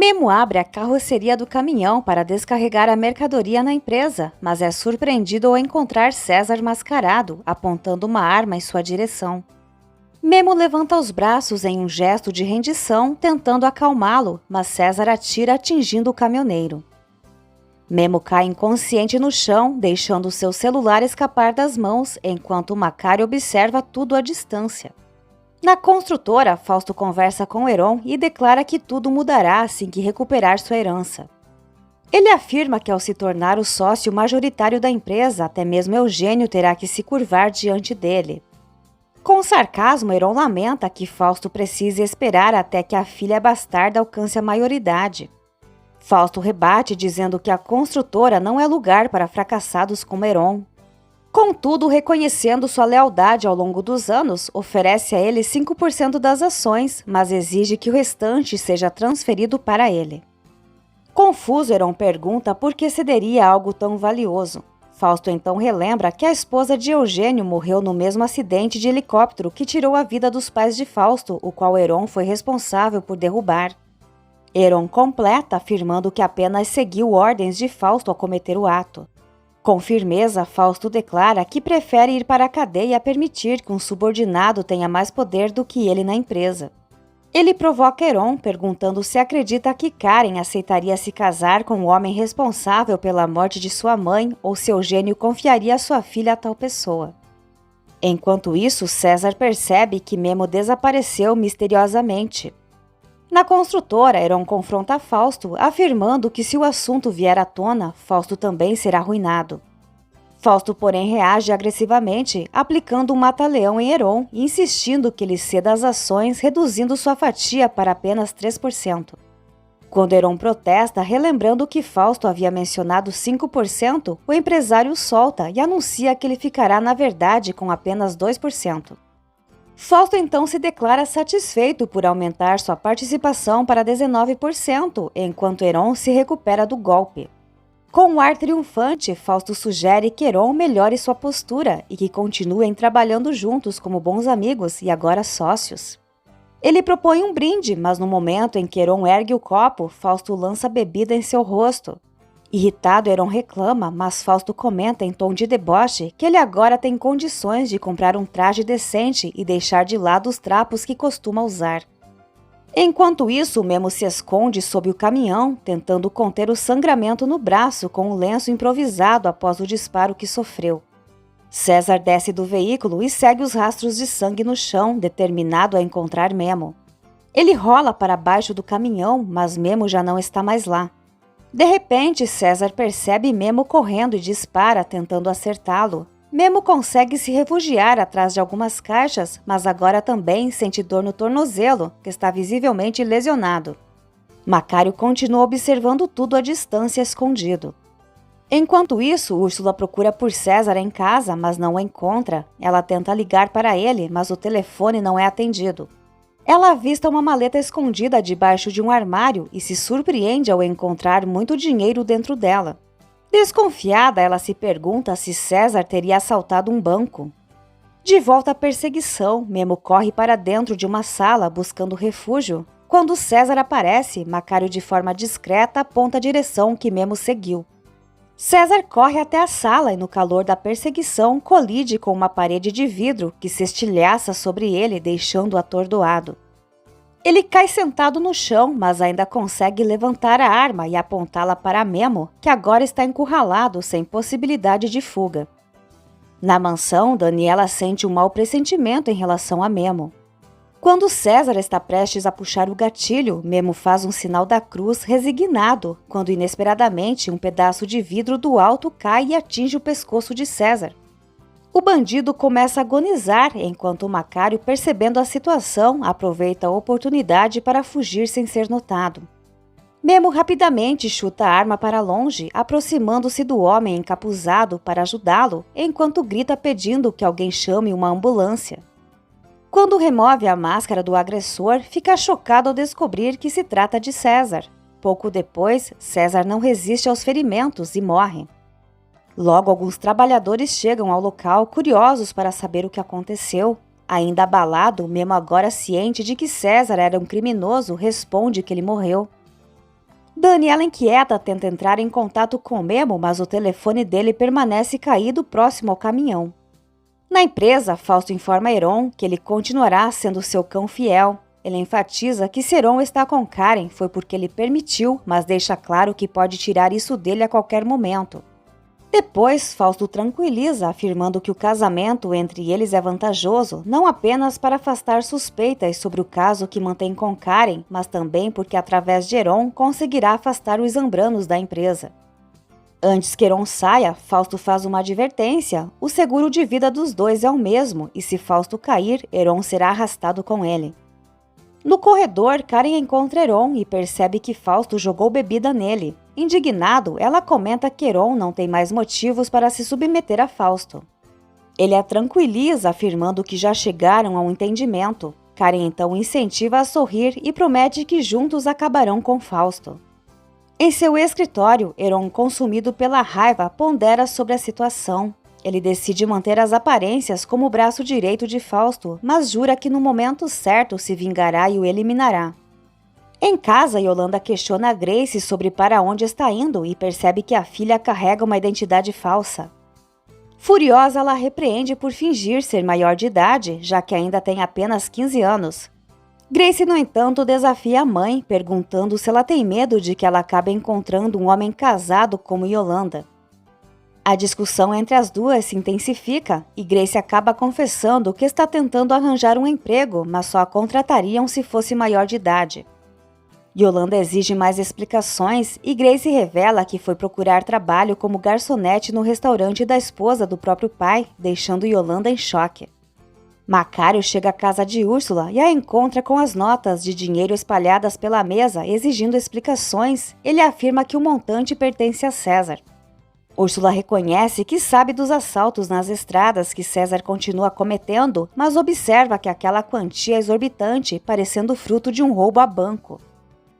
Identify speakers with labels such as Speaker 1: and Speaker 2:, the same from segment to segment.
Speaker 1: Memo abre a carroceria do caminhão para descarregar a mercadoria na empresa, mas é surpreendido ao encontrar César mascarado, apontando uma arma em sua direção. Memo levanta os braços em um gesto de rendição, tentando acalmá-lo, mas César atira atingindo o caminhoneiro. Memo cai inconsciente no chão, deixando seu celular escapar das mãos, enquanto Macário observa tudo à distância. Na construtora, Fausto conversa com Heron e declara que tudo mudará assim que recuperar sua herança. Ele afirma que ao se tornar o sócio majoritário da empresa, até mesmo Eugênio terá que se curvar diante dele. Com sarcasmo, Heron lamenta que Fausto precise esperar até que a filha bastarda alcance a maioridade. Fausto rebate dizendo que a construtora não é lugar para fracassados como Heron. Contudo, reconhecendo sua lealdade ao longo dos anos, oferece a ele 5% das ações, mas exige que o restante seja transferido para ele. Confuso, Heron pergunta por que cederia algo tão valioso. Fausto então relembra que a esposa de Eugênio morreu no mesmo acidente de helicóptero que tirou a vida dos pais de Fausto, o qual Heron foi responsável por derrubar. Heron completa afirmando que apenas seguiu ordens de Fausto ao cometer o ato. Com firmeza, Fausto declara que prefere ir para a cadeia a permitir que um subordinado tenha mais poder do que ele na empresa. Ele provoca Heron, perguntando se acredita que Karen aceitaria se casar com o homem responsável pela morte de sua mãe ou se Eugênio confiaria sua filha a tal pessoa. Enquanto isso, César percebe que Memo desapareceu misteriosamente. Na construtora, Heron confronta Fausto, afirmando que se o assunto vier à tona, Fausto também será arruinado. Fausto, porém, reage agressivamente, aplicando um mata-leão em Heron e insistindo que ele ceda as ações, reduzindo sua fatia para apenas 3%. Quando Heron protesta, relembrando que Fausto havia mencionado 5%, o empresário o solta e anuncia que ele ficará, na verdade, com apenas 2%. Fausto então se declara satisfeito por aumentar sua participação para 19%, enquanto Heron se recupera do golpe. Com um ar triunfante, Fausto sugere que Heron melhore sua postura e que continuem trabalhando juntos como bons amigos e agora sócios. Ele propõe um brinde, mas no momento em que Heron ergue o copo, Fausto lança bebida em seu rosto. Irritado, Heron reclama, mas Fausto comenta em tom de deboche que ele agora tem condições de comprar um traje decente e deixar de lado os trapos que costuma usar. Enquanto isso, Memo se esconde sob o caminhão, tentando conter o sangramento no braço com um lenço improvisado após o disparo que sofreu. César desce do veículo e segue os rastros de sangue no chão, determinado a encontrar Memo. Ele rola para baixo do caminhão, mas Memo já não está mais lá. De repente, César percebe Memo correndo e dispara, tentando acertá-lo. Memo consegue se refugiar atrás de algumas caixas, mas agora também sente dor no tornozelo, que está visivelmente lesionado. Macário continua observando tudo à distância, escondido. Enquanto isso, Úrsula procura por César em casa, mas não o encontra. Ela tenta ligar para ele, mas o telefone não é atendido. Ela avista uma maleta escondida debaixo de um armário e se surpreende ao encontrar muito dinheiro dentro dela. Desconfiada, ela se pergunta se César teria assaltado um banco. De volta à perseguição, Memo corre para dentro de uma sala buscando refúgio. Quando César aparece, Macário de forma discreta aponta a direção que Memo seguiu. César corre até a sala e no calor da perseguição colide com uma parede de vidro que se estilhaça sobre ele, deixando-o atordoado. Ele cai sentado no chão, mas ainda consegue levantar a arma e apontá-la para Memo, que agora está encurralado sem possibilidade de fuga. Na mansão, Daniela sente um mau pressentimento em relação a Memo. Quando César está prestes a puxar o gatilho, Memo faz um sinal da cruz resignado, quando inesperadamente um pedaço de vidro do alto cai e atinge o pescoço de César. O bandido começa a agonizar, enquanto Macário, percebendo a situação, aproveita a oportunidade para fugir sem ser notado. Memo rapidamente chuta a arma para longe, aproximando-se do homem encapuzado para ajudá-lo, enquanto grita pedindo que alguém chame uma ambulância. Quando remove a máscara do agressor, fica chocado ao descobrir que se trata de César. Pouco depois, César não resiste aos ferimentos e morre. Logo, alguns trabalhadores chegam ao local curiosos para saber o que aconteceu. Ainda abalado, Memo agora ciente de que César era um criminoso, responde que ele morreu. Daniela, inquieta, tenta entrar em contato com Memo, mas o telefone dele permanece caído próximo ao caminhão. Na empresa, Fausto informa Heron que ele continuará sendo seu cão fiel. Ele enfatiza que se Heron está com Karen foi porque ele permitiu, mas deixa claro que pode tirar isso dele a qualquer momento. Depois, Fausto tranquiliza, afirmando que o casamento entre eles é vantajoso, não apenas para afastar suspeitas sobre o caso que mantém com Karen, mas também porque através de Heron conseguirá afastar os Zambranos da empresa. Antes que Heron saia, Fausto faz uma advertência: o seguro de vida dos dois é o mesmo e se Fausto cair, Heron será arrastado com ele. No corredor, Karen encontra Heron e percebe que Fausto jogou bebida nele. Indignado, ela comenta que Heron não tem mais motivos para se submeter a Fausto. Ele a tranquiliza, afirmando que já chegaram a um entendimento. Karen então incentiva a sorrir e promete que juntos acabarão com Fausto. Em seu escritório, Heron, consumido pela raiva, pondera sobre a situação. Ele decide manter as aparências como o braço direito de Fausto, mas jura que no momento certo se vingará e o eliminará. Em casa, Yolanda questiona a Grace sobre para onde está indo e percebe que a filha carrega uma identidade falsa. Furiosa, ela repreende por fingir ser maior de idade, já que ainda tem apenas 15 anos. Grace, no entanto, desafia a mãe, perguntando se ela tem medo de que ela acabe encontrando um homem casado como Yolanda. A discussão entre as duas se intensifica e Grace acaba confessando que está tentando arranjar um emprego, mas só a contratariam se fosse maior de idade. Yolanda exige mais explicações e Grace revela que foi procurar trabalho como garçonete no restaurante da esposa do próprio pai, deixando Yolanda em choque. Macário chega à casa de Úrsula e a encontra com as notas de dinheiro espalhadas pela mesa, exigindo explicações. Ele afirma que o montante pertence a César. Úrsula reconhece que sabe dos assaltos nas estradas que César continua cometendo, mas observa que aquela quantia é exorbitante, parecendo fruto de um roubo a banco.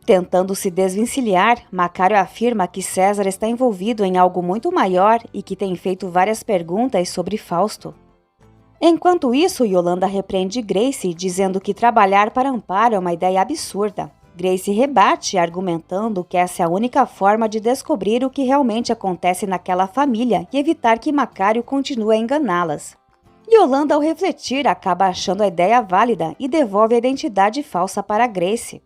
Speaker 1: Tentando se desvencilhar, Macário afirma que César está envolvido em algo muito maior e que tem feito várias perguntas sobre Fausto. Enquanto isso, Yolanda repreende Grace, dizendo que trabalhar para Amparo é uma ideia absurda. Grace rebate, argumentando que essa é a única forma de descobrir o que realmente acontece naquela família e evitar que Macário continue a enganá-las. Yolanda, ao refletir, acaba achando a ideia válida e devolve a identidade falsa para Grace.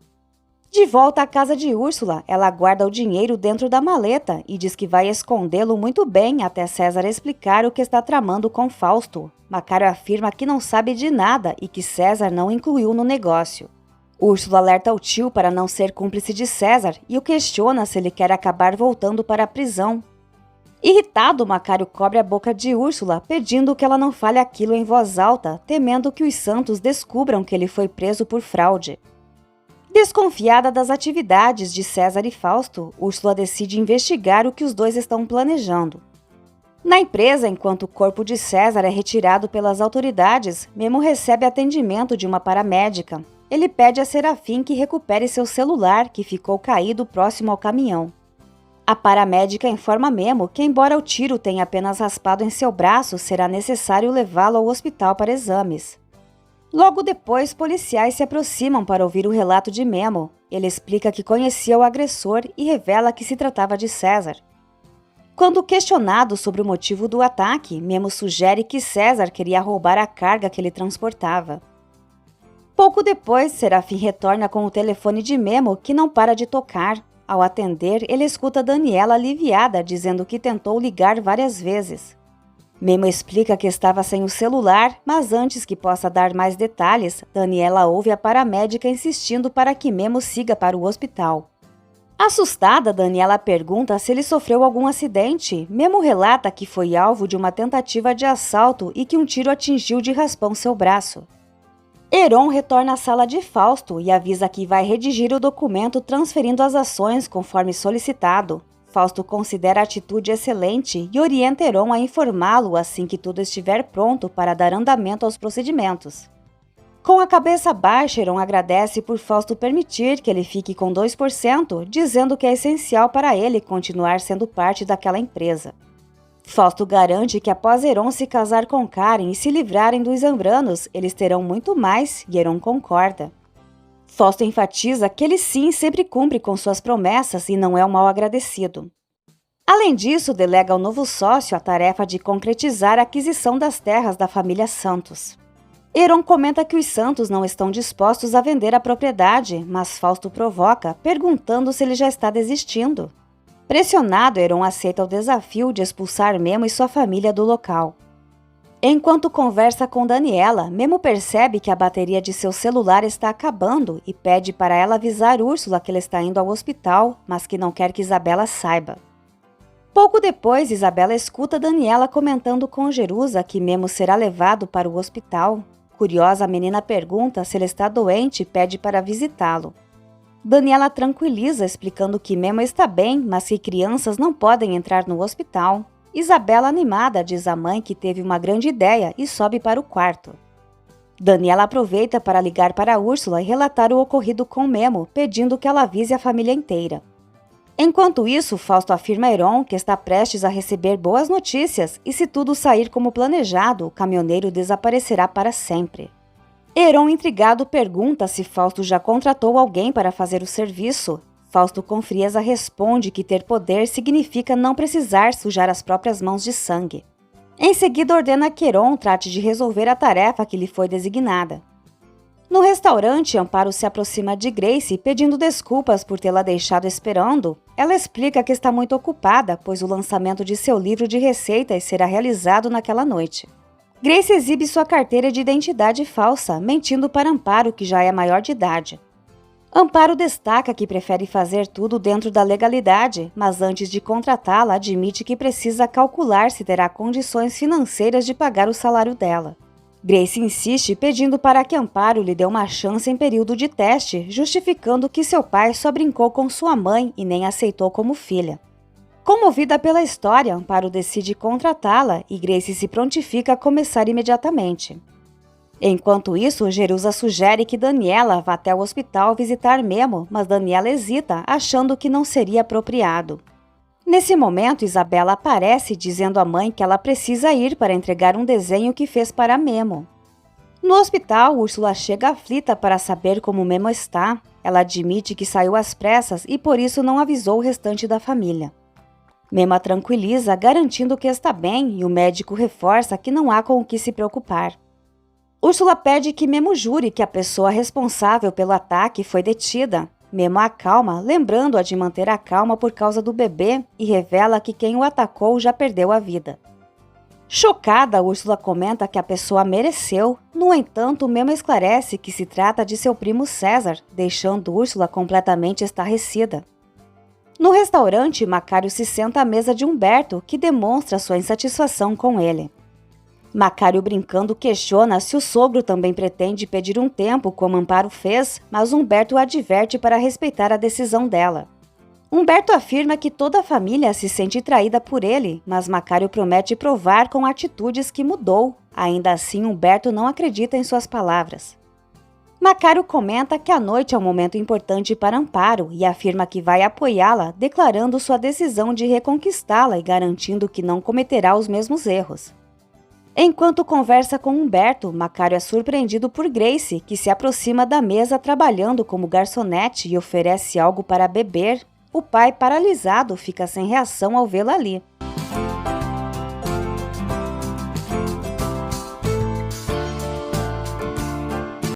Speaker 1: De volta à casa de Úrsula, ela guarda o dinheiro dentro da maleta e diz que vai escondê-lo muito bem até César explicar o que está tramando com Fausto. Macário afirma que não sabe de nada e que César não incluiu no negócio. Úrsula alerta o tio para não ser cúmplice de César e o questiona se ele quer acabar voltando para a prisão. Irritado, Macário cobre a boca de Úrsula, pedindo que ela não fale aquilo em voz alta, temendo que os santos descubram que ele foi preso por fraude. Desconfiada das atividades de César e Fausto, Úrsula decide investigar o que os dois estão planejando. Na empresa, enquanto o corpo de César é retirado pelas autoridades, Memo recebe atendimento de uma paramédica. Ele pede a Serafim que recupere seu celular, que ficou caído próximo ao caminhão. A paramédica informa Memo que, embora o tiro tenha apenas raspado em seu braço, será necessário levá-lo ao hospital para exames. Logo depois, policiais se aproximam para ouvir o relato de Memo. Ele explica que conhecia o agressor e revela que se tratava de César. Quando questionado sobre o motivo do ataque, Memo sugere que César queria roubar a carga que ele transportava. Pouco depois, Serafim retorna com o telefone de Memo, que não para de tocar. Ao atender, ele escuta Daniela aliviada, dizendo que tentou ligar várias vezes. Memo explica que estava sem o celular, mas antes que possa dar mais detalhes, Daniela ouve a paramédica insistindo para que Memo siga para o hospital. Assustada, Daniela pergunta se ele sofreu algum acidente. Memo relata que foi alvo de uma tentativa de assalto e que um tiro atingiu de raspão seu braço. Heron retorna à sala de Fausto e avisa que vai redigir o documento transferindo as ações conforme solicitado. Fausto considera a atitude excelente e orienta Heron a informá-lo assim que tudo estiver pronto para dar andamento aos procedimentos. Com a cabeça baixa, Heron agradece por Fausto permitir que ele fique com 2%, dizendo que é essencial para ele continuar sendo parte daquela empresa. Fausto garante que após Heron se casar com Karen e se livrarem dos Zambranos, eles terão muito mais, e Heron concorda. Fausto enfatiza que ele sim sempre cumpre com suas promessas e não é um mal agradecido. Além disso, delega ao novo sócio a tarefa de concretizar a aquisição das terras da família Santos. Heron comenta que os Santos não estão dispostos a vender a propriedade, mas Fausto provoca, perguntando se ele já está desistindo. Pressionado, Heron aceita o desafio de expulsar Memo e sua família do local. Enquanto conversa com Daniela, Memo percebe que a bateria de seu celular está acabando e pede para ela avisar Úrsula que ele está indo ao hospital, mas que não quer que Isabela saiba. Pouco depois, Isabela escuta Daniela comentando com Jerusa que Memo será levado para o hospital. Curiosa, a menina pergunta se ele está doente e pede para visitá-lo. Daniela tranquiliza, explicando que Memo está bem, mas que crianças não podem entrar no hospital. Isabela, animada, diz à mãe que teve uma grande ideia e sobe para o quarto. Daniela aproveita para ligar para Úrsula e relatar o ocorrido com Memo, pedindo que ela avise a família inteira. Enquanto isso, Fausto afirma a Heron que está prestes a receber boas notícias e se tudo sair como planejado, o caminhoneiro desaparecerá para sempre. Heron, intrigado, pergunta se Fausto já contratou alguém para fazer o serviço. Fausto com frieza responde que ter poder significa não precisar sujar as próprias mãos de sangue. Em seguida, ordena que Heron trate de resolver a tarefa que lhe foi designada. No restaurante, Amparo se aproxima de Grace pedindo desculpas por tê-la deixado esperando. Ela explica que está muito ocupada, pois o lançamento de seu livro de receitas será realizado naquela noite. Grace exibe sua carteira de identidade falsa, mentindo para Amparo que já é maior de idade. Amparo destaca que prefere fazer tudo dentro da legalidade, mas antes de contratá-la, admite que precisa calcular se terá condições financeiras de pagar o salário dela. Grace insiste pedindo para que Amparo lhe dê uma chance em período de teste, justificando que seu pai só brincou com sua mãe e nem aceitou como filha. Comovida pela história, Amparo decide contratá-la e Grace se prontifica a começar imediatamente. Enquanto isso, Jerusa sugere que Daniela vá até o hospital visitar Memo, mas Daniela hesita, achando que não seria apropriado. Nesse momento, Isabela aparece dizendo à mãe que ela precisa ir para entregar um desenho que fez para Memo. No hospital, Úrsula chega aflita para saber como Memo está. Ela admite que saiu às pressas e por isso não avisou o restante da família. Memo a tranquiliza, garantindo que está bem, e o médico reforça que não há com o que se preocupar. Úrsula pede que Memo jure que a pessoa responsável pelo ataque foi detida. Memo a acalma, lembrando-a de manter a calma por causa do bebê e revela que quem o atacou já perdeu a vida. Chocada, Úrsula comenta que a pessoa mereceu. No entanto, Memo esclarece que se trata de seu primo César, deixando Úrsula completamente estarrecida. No restaurante, Macário se senta à mesa de Humberto, que demonstra sua insatisfação com ele. Macário, brincando, questiona se o sogro também pretende pedir um tempo, como Amparo fez, mas Humberto o adverte para respeitar a decisão dela. Humberto afirma que toda a família se sente traída por ele, mas Macário promete provar com atitudes que mudou. Ainda assim, Humberto não acredita em suas palavras. Macário comenta que a noite é um momento importante para Amparo e afirma que vai apoiá-la, declarando sua decisão de reconquistá-la e garantindo que não cometerá os mesmos erros. Enquanto conversa com Humberto, Macário é surpreendido por Grace, que se aproxima da mesa trabalhando como garçonete e oferece algo para beber. O pai, paralisado, fica sem reação ao vê-la ali.